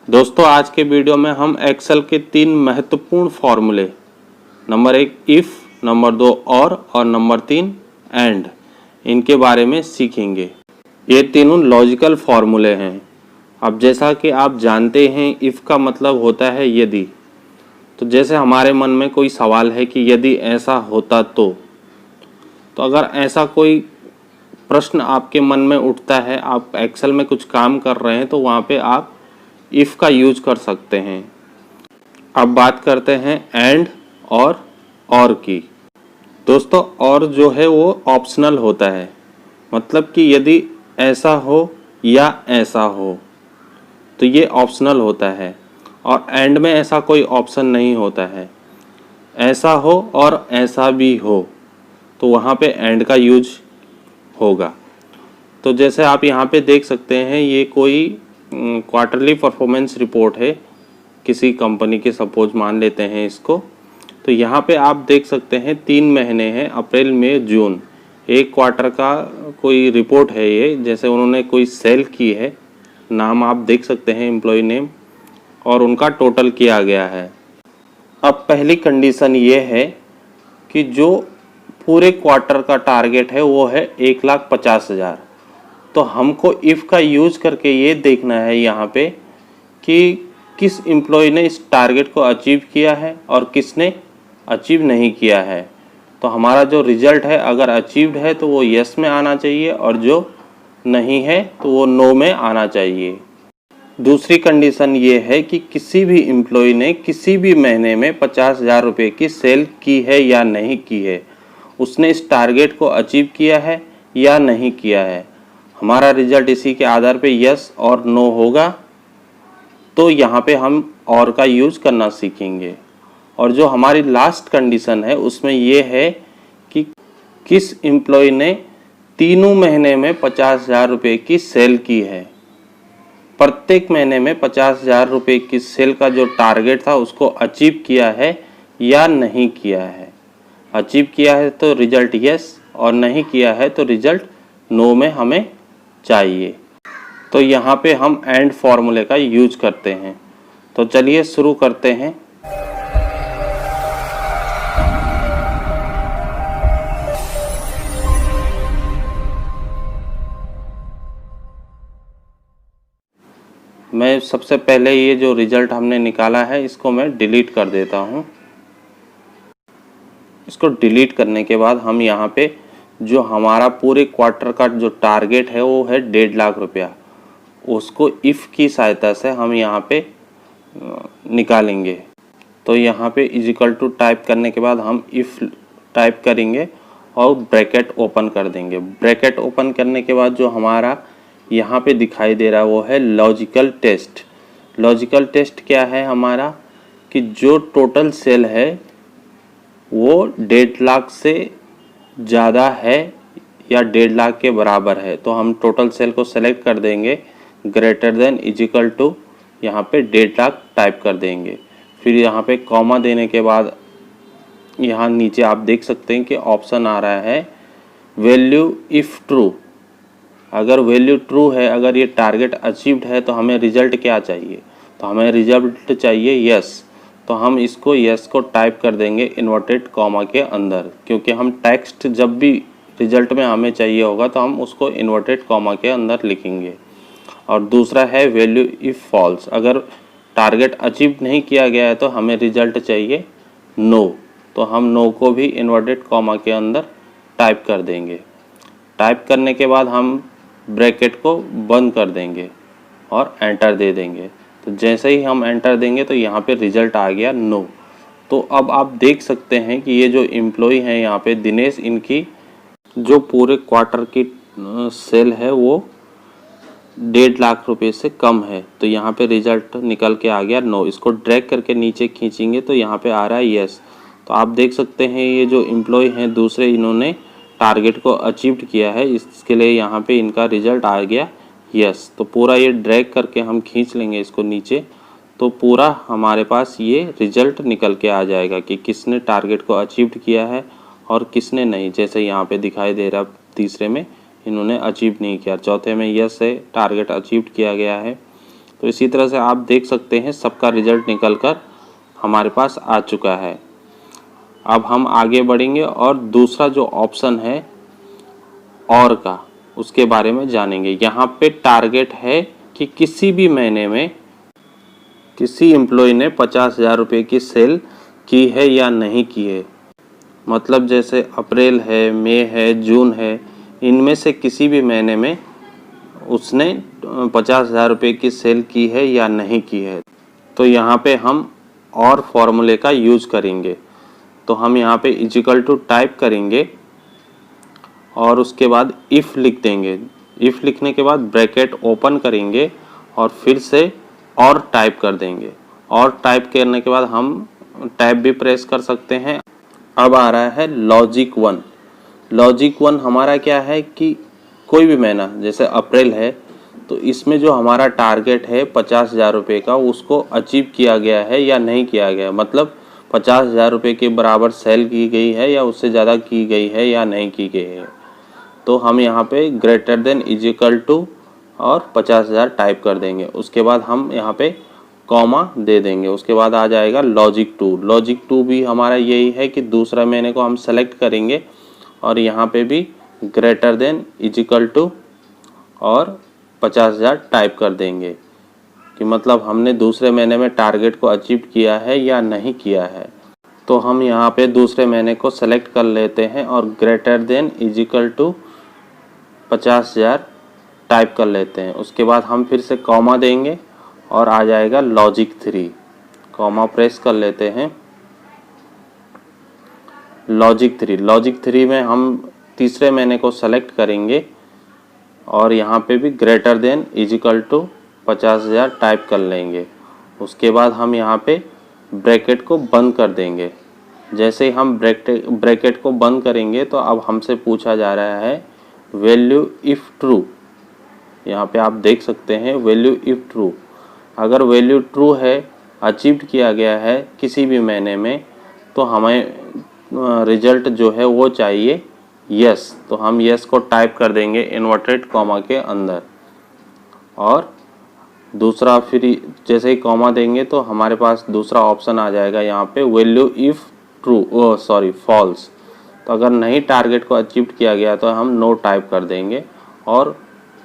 दोस्तों आज के वीडियो में हम एक्सेल के 3 महत्वपूर्ण फॉर्मूले नंबर 1 इफ़, नंबर 2 और नंबर 3 एंड इनके बारे में सीखेंगे। ये तीनों लॉजिकल फॉर्मूले हैं। अब जैसा कि आप जानते हैं इफ़ का मतलब होता है यदि। तो जैसे हमारे मन में कोई सवाल है कि यदि ऐसा होता तो अगर ऐसा कोई प्रश्न आपके मन में उठता है, आप एक्सेल में कुछ काम कर रहे हैं, तो वहाँ पे आप इफ़ का यूज कर सकते हैं। अब बात करते हैं एंड और की। दोस्तों और जो है वो ऑप्शनल होता है, मतलब कि यदि ऐसा हो या ऐसा हो तो ये ऑप्शनल होता है। और एंड में ऐसा कोई ऑप्शन नहीं होता है, ऐसा हो और ऐसा भी हो तो वहाँ पे एंड का यूज होगा। तो जैसे आप यहाँ पे देख सकते हैं, ये कोई क्वार्टरली परफॉर्मेंस रिपोर्ट है किसी कंपनी के, सपोज मान लेते हैं इसको। तो यहाँ पे आप देख सकते हैं 3 महीने हैं, अप्रैल मई जून, एक क्वार्टर का कोई रिपोर्ट है ये। जैसे उन्होंने कोई सेल की है, नाम आप देख सकते हैं एम्प्लॉय नेम, और उनका टोटल किया गया है। अब पहली कंडीशन ये है कि जो पूरे क्वार्टर का टारगेट है वो है 1,50,000। तो हमको इफ़ का यूज करके ये देखना है यहाँ पे कि किस एम्प्लॉय ने इस टारगेट को अचीव किया है और किसने अचीव नहीं किया है। तो हमारा जो रिजल्ट है, अगर अचीव्ड है तो वो यस में आना चाहिए, और जो नहीं है तो वो नो में आना चाहिए। दूसरी कंडीशन ये है कि किसी भी एम्प्लॉय ने किसी भी महीने में 50,000 रुपये की सेल की है या नहीं की है, उसने इस टारगेट को अचीव किया है या नहीं किया है। हमारा रिजल्ट इसी के आधार पे यस और नो होगा। तो यहाँ पे हम और का यूज करना सीखेंगे। और जो हमारी लास्ट कंडीशन है उसमें ये है कि किस एम्प्लॉय ने तीनों महीने में 50,000 रुपये की सेल की है। प्रत्येक महीने में 50,000 रुपये की सेल का जो टारगेट था उसको अचीव किया है या नहीं किया है। अचीव किया है तो रिजल्ट यस, और नहीं किया है तो रिजल्ट नो में हमें चाहिए। तो यहाँ पे हम एंड फॉर्मूले का यूज करते हैं। तो चलिए शुरू करते हैं। मैं सबसे पहले ये जो रिजल्ट हमने निकाला है इसको मैं डिलीट कर देता हूँ। इसको डिलीट करने के बाद हम यहाँ पे जो हमारा पूरे क्वार्टर का जो टारगेट है वो है 1.5 लाख रुपया, उसको इफ़ की सहायता से हम यहाँ पे निकालेंगे। तो यहाँ पे इजिकल टू टाइप करने के बाद हम इफ़ टाइप करेंगे और ब्रैकेट ओपन कर देंगे। ब्रैकेट ओपन करने के बाद जो हमारा यहाँ पे दिखाई दे रहा है वो है लॉजिकल टेस्ट। लॉजिकल टेस्ट क्या है हमारा, कि जो टोटल सेल है वो 1.5 लाख से ज़्यादा है या 1.5 लाख के बराबर है। तो हम टोटल सेल को सेलेक्ट कर देंगे, ग्रेटर देन इजिकल टू यहाँ पे 1.5 लाख टाइप कर देंगे। फिर यहाँ पे कॉमा देने के बाद यहाँ नीचे आप देख सकते हैं कि ऑप्शन आ रहा है वैल्यू इफ़ ट्रू। अगर वैल्यू ट्रू है, अगर ये टारगेट अचीव्ड है, तो हमें रिजल्ट क्या चाहिए, तो हमें रिजल्ट चाहिए यस। तो हम इसको यस को टाइप कर देंगे इन्वर्टेड कॉमा के अंदर, क्योंकि हम टेक्स्ट जब भी रिजल्ट में हमें चाहिए होगा तो हम उसको इन्वर्टेड कॉमा के अंदर लिखेंगे। और दूसरा है वैल्यू इफ़ फॉल्स, अगर टारगेट अचीव नहीं किया गया है तो हमें रिजल्ट चाहिए नो। तो हम नो को भी इन्वर्टेड कॉमा के अंदर टाइप कर देंगे। टाइप करने के बाद हम ब्रैकेट को बंद कर देंगे और एंटर दे देंगे। तो जैसे ही हम एंटर देंगे तो यहाँ पे रिजल्ट आ गया नो। तो अब आप देख सकते हैं कि ये जो एम्प्लॉय हैं यहाँ पे दिनेश, इनकी जो पूरे क्वार्टर की सेल है वो 1.5 लाख रुपए से कम है। तो यहाँ पे रिजल्ट निकल के आ गया नो। इसको ड्रैग करके नीचे खींचेंगे तो यहाँ पे आ रहा है यस। तो आप देख सकते हैं ये जो एम्प्लॉय हैं दूसरे, इन्होंने टारगेट को अचीव्ड किया है, इसके लिए यहाँ पे इनका रिजल्ट आ गया यस। तो पूरा ये ड्रैग करके हम खींच लेंगे इसको नीचे, तो पूरा हमारे पास ये रिजल्ट निकल के आ जाएगा कि किसने टारगेट को अचीव्ड किया है और किसने नहीं। जैसे यहाँ पे दिखाई दे रहा, तीसरे में इन्होंने अचीव नहीं किया, चौथे में यस है, टारगेट अचीव किया गया है। तो इसी तरह से आप देख सकते हैं सबका रिजल्ट निकल कर हमारे पास आ चुका है। अब हम आगे बढ़ेंगे और दूसरा जो ऑप्शन है और का, उसके बारे में जानेंगे। यहाँ पे टारगेट है कि किसी भी महीने में किसी एम्प्लॉय ने 50,000 रुपये की सेल की है या नहीं की है। मतलब जैसे अप्रैल है, मई है, जून है, इनमें से किसी भी महीने में उसने 50,000 रुपये की सेल की है या नहीं की है। तो यहाँ पे हम और फॉर्मूले का यूज करेंगे। तो हम यहाँ पे इजिकल टू टाइप करेंगे और उसके बाद इफ़ लिख देंगे। इफ़ लिखने के बाद ब्रैकेट ओपन करेंगे और फिर से और टाइप कर देंगे। और टाइप करने के बाद हम टैब भी प्रेस कर सकते हैं। अब आ रहा है लॉजिक 1। लॉजिक 1 हमारा क्या है कि कोई भी महीना, जैसे अप्रैल है, तो इसमें जो हमारा टारगेट है 50,000 रुपये का, उसको अचीव किया गया है या नहीं किया गया। मतलब 50,000 रुपये के बराबर सेल की गई है या उससे ज़्यादा की गई है या नहीं की गई है। तो हम यहाँ पे ग्रेटर देन इजिकल टू और 50,000 टाइप कर देंगे। उसके बाद हम यहाँ पे कॉमा दे देंगे। उसके बाद आ जाएगा लॉजिक 2। लॉजिक 2 भी हमारा यही है कि दूसरा महीने को हम सेलेक्ट करेंगे और यहाँ पे भी ग्रेटर देन इजिकल टू और 50,000 टाइप कर देंगे कि मतलब हमने दूसरे महीने में टारगेट को अचीव किया है या नहीं किया है। तो हम यहाँ पे दूसरे महीने को सेलेक्ट कर लेते हैं और greater than equal to 50,000 type कर लेते हैं। उसके बाद हम फिर से कॉमा देंगे और आ जाएगा लॉजिक 3। कॉमा प्रेस कर लेते हैं। लॉजिक 3 में हम तीसरे महीने को सेलेक्ट करेंगे और यहाँ पे भी greater than equal to 50,000 type कर लेंगे। उसके बाद हम यहाँ पे ब्रैकेट को बंद कर देंगे। जैसे ही हम ब्रैकेट को बंद करेंगे तो अब हमसे पूछा जा रहा है वैल्यू इफ़ ट्रू। यहाँ पे आप देख सकते हैं वैल्यू इफ़ ट्रू। अगर वैल्यू ट्रू है, अचीव्ड किया गया है किसी भी महीने में, तो हमें रिजल्ट जो है वो चाहिए यस। तो हम यस को टाइप कर देंगे इन्वर्टेड कॉमा के अंदर। और दूसरा फिर जैसे ही कॉमा देंगे तो हमारे पास दूसरा ऑप्शन आ जाएगा यहाँ पे वैल्यू इफ़ ट्रू फॉल्स। तो अगर नहीं टारगेट को अचीव किया गया तो हम नो टाइप कर देंगे और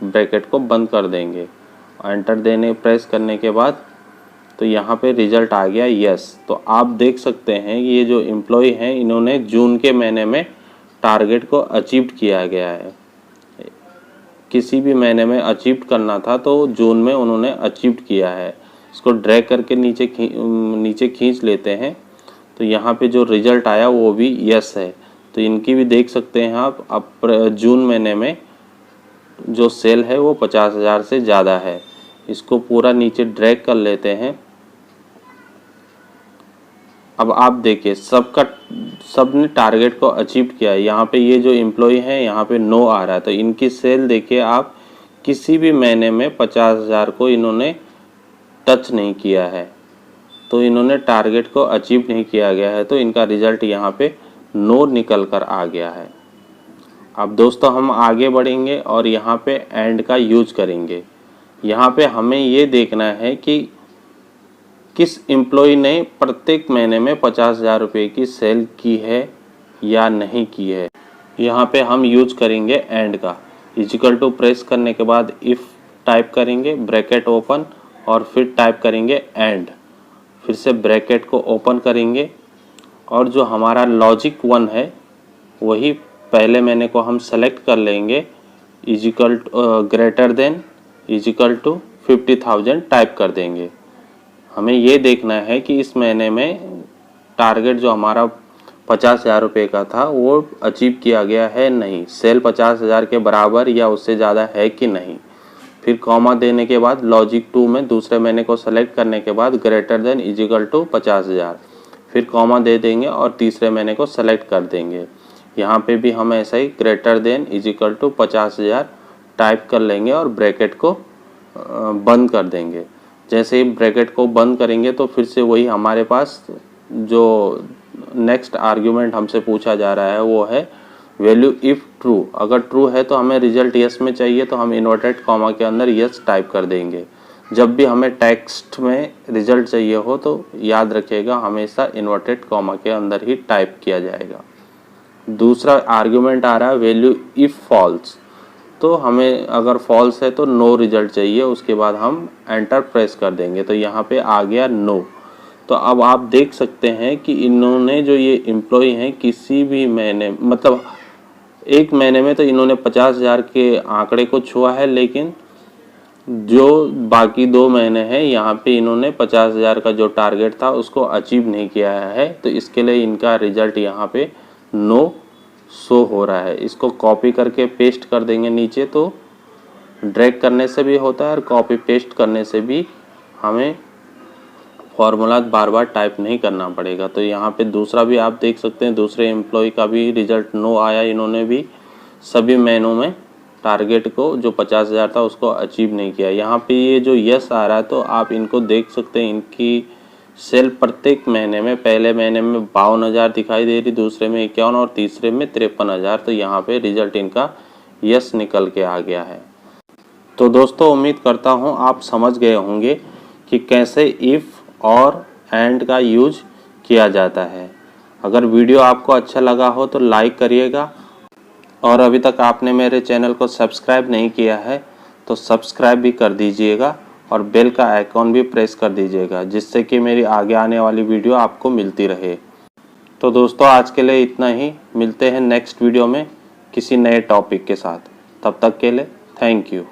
ब्रैकेट को बंद कर देंगे। एंटर देने प्रेस करने के बाद तो यहाँ पे रिजल्ट आ गया यस। तो आप देख सकते हैं ये जो एम्प्लॉय हैं इन्होंने जून के महीने में टारगेट को अचीव किया गया है। किसी भी महीने में अचीव करना था तो जून में उन्होंने अचीव किया है। इसको ड्रैग करके नीचे खींच लेते हैं तो यहाँ पे जो रिजल्ट आया वो भी यस है। तो इनकी भी देख सकते हैं आप। अब जून महीने में जो सेल है वो 50,000 से ज़्यादा है। इसको पूरा नीचे ड्रैग कर लेते हैं। अब आप देखिए सबने टारगेट को अचीव किया है। यहाँ पे ये जो एम्प्लॉय हैं यहाँ पे नो आ रहा है। तो इनकी सेल देखिए आप, किसी भी महीने में 50,000 को इन्होंने टच नहीं किया है। तो इन्होंने टारगेट को अचीव नहीं किया गया है। तो इनका रिजल्ट यहाँ पे नो निकल कर आ गया है। अब दोस्तों हम आगे बढ़ेंगे और यहाँ पे एंड का यूज करेंगे। यहाँ पे हमें ये देखना है कि किस एम्प्लॉय ने प्रत्येक महीने में 50,000 रुपये की सेल की है या नहीं की है। यहाँ पे हम यूज करेंगे एंड का। इजिकल टू प्रेस करने के बाद इफ़ टाइप करेंगे, ब्रैकेट ओपन और फिर टाइप करेंगे एंड। फिर से ब्रैकेट को ओपन करेंगे और जो हमारा लॉजिक 1 है वही पहले महीने को हम सेलेक्ट कर लेंगे। Equal greater than equal to 50,000 type कर देंगे। हमें ये देखना है कि इस महीने में टारगेट जो हमारा 50,000 रुपये का था वो अचीव किया गया है नहीं, सेल 50,000 के बराबर या उससे ज़्यादा है कि नहीं। फिर कॉमा देने के बाद लॉजिक 2 में दूसरे महीने को सेलेक्ट करने के बाद ग्रेटर देन इजिकल टू 50,000, फिर कॉमा दे देंगे और तीसरे महीने को सेलेक्ट कर देंगे। यहाँ पे भी हम ऐसा ही greater than equal to 50,000 type कर लेंगे और ब्रैकेट को बंद कर देंगे। जैसे ही ब्रैकेट को बंद करेंगे तो फिर से वही हमारे पास जो नेक्स्ट आर्ग्यूमेंट हमसे पूछा जा रहा है वो है वैल्यू इफ़ ट्रू। अगर ट्रू है तो हमें रिजल्ट यस में चाहिए, तो हम इन्वर्टेड कॉमा के अंदर यस टाइप कर देंगे। जब भी हमें टेक्स्ट में रिजल्ट चाहिए हो तो याद रखिएगा हमेशा इन्वर्टेड कॉमा के अंदर ही टाइप किया जाएगा। दूसरा आर्गुमेंट आ रहा है वैल्यू इफ़ फॉल्स, तो हमें अगर फॉल्स है तो नो रिजल्ट चाहिए, उसके बाद हम एंटर प्रेस कर देंगे तो यहाँ पे आ गया नो। तो अब आप देख सकते हैं कि इन्होंने जो ये एम्प्लॉय हैं किसी भी महीने मतलब एक महीने में तो इन्होंने 50,000 के आंकड़े को छुआ है, लेकिन जो बाकी 2 महीने हैं यहाँ पे इन्होंने 50,000 का जो टारगेट था उसको अचीव नहीं किया है, तो इसके लिए इनका रिजल्ट यहाँ पे नो शो हो रहा है। इसको कॉपी करके पेस्ट कर देंगे नीचे, तो ड्रैग करने से भी होता है और कॉपी पेस्ट करने से भी हमें फॉर्मूला बार बार टाइप नहीं करना पड़ेगा। तो यहाँ पे दूसरा भी आप देख सकते हैं, दूसरे एम्प्लॉय का भी रिजल्ट नो आया, इन्होंने भी सभी महीनों में टारगेट को जो 50,000 था उसको अचीव नहीं किया। यहाँ पे ये जो यस आ रहा है तो आप इनको देख सकते हैं, इनकी सेल प्रत्येक महीने में पहले महीने में 52,000 दिखाई दे रही, दूसरे में 51 और तीसरे में 53,000। तो यहाँ पे रिजल्ट इनका यस निकल के आ गया है। तो दोस्तों उम्मीद करता हूँ आप समझ गए होंगे कि कैसे इफ़ और एंड का यूज किया जाता है। अगर वीडियो आपको अच्छा लगा हो तो लाइक करिएगा, और अभी तक आपने मेरे चैनल को सब्सक्राइब नहीं किया है तो सब्सक्राइब भी कर दीजिएगा और बेल का आइकॉन भी प्रेस कर दीजिएगा, जिससे कि मेरी आगे आने वाली वीडियो आपको मिलती रहे। तो दोस्तों आज के लिए इतना ही, मिलते हैं नेक्स्ट वीडियो में किसी नए टॉपिक के साथ। तब तक के लिए थैंक यू।